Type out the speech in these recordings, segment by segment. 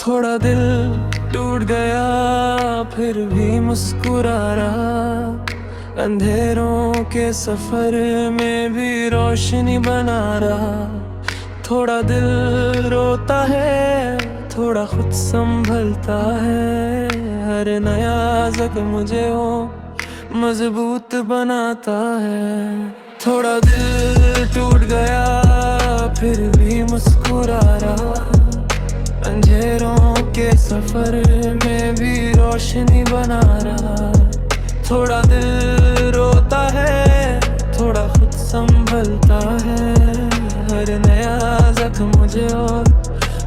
थोड़ा दिल टूट गया फिर भी मुस्कुरा रहा, अंधेरों के सफर में भी रोशनी बना रहा। थोड़ा दिल रोता है, थोड़ा खुद संभलता है, हर नया जख्म मुझे हो मजबूत बनाता है। थोड़ा दिल टूट गया फिर भी मुस्कुरा रहा, अंधेरों के सफर में भी रोशनी बना रहा। थोड़ा दिल रोता है, थोड़ा खुद संभलता है, हर नया जख्म मुझे और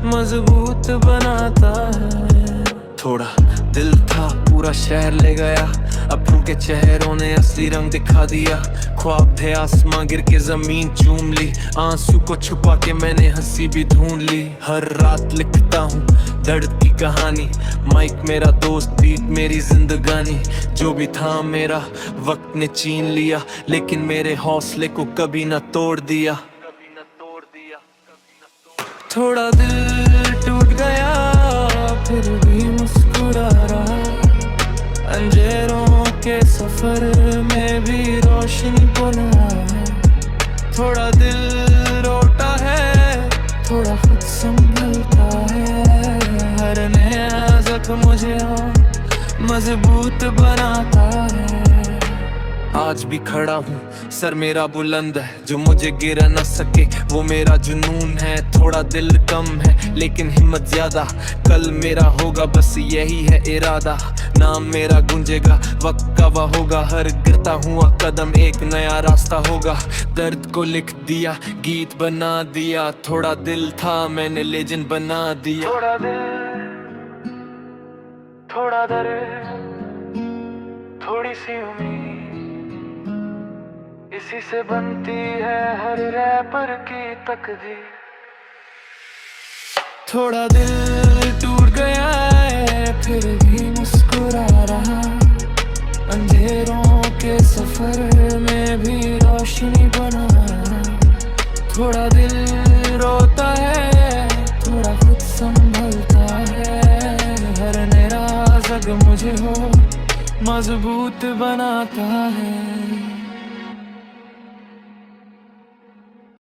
मजबूत बनाता है। थोड़ा दिल था पूरा शहर ले गया, अब्रों के चेहरों ने असली रंग दिखा दिया। ख्वाब थे आसमां गिर के जमीन चूम ली, आंसू को छुपा के मैंने हंसी भी ढूंढ ली। हर रात लिखता हूँ दर्द की कहानी, माइक मेरा दोस्त बीट मेरी जिंदगानी। जो भी था मेरा वक्त ने छीन लिया, लेकिन मेरे हौसले को कभी न तोड़ दिया। थोड़ा दिल टूट गया फिर भी मुस्कुरा रहा, अंधेरों के सफर में भी रोशनी बना है। थोड़ा दिल रोता है, थोड़ा खुद संभलता है, हर नया जख्म मुझे मजबूत बनाता है। आज भी खड़ा हूँ, सर मेरा बुलंद है, जो मुझे गिरा न सके वो मेरा जुनून है। थोड़ा दिल कम है लेकिन हिम्मत ज्यादा, कल मेरा होगा बस यही है इरादा। नाम मेरा गूंजेगा, वक्त का वह होगा, हर गिरता हुआ कदम एक नया रास्ता होगा। दर्द को लिख दिया, गीत बना दिया, थोड़ा दिल था मैंने लेजेंड बना दिया। थोड़ा दिल, थोड़ा दर्द, थोड़ी सी उम्मीद, इसी से बनती है हर रैपर की तकदीर। थोड़ा दिल टूट गया है फिर भी मुस्कुरा रहा, अंधेरों के सफर में भी रोशनी बना रहा। थोड़ा दिल रोता है, थोड़ा खुद संभलता है, हर नया जख्म मुझे हो मजबूत बनाता है।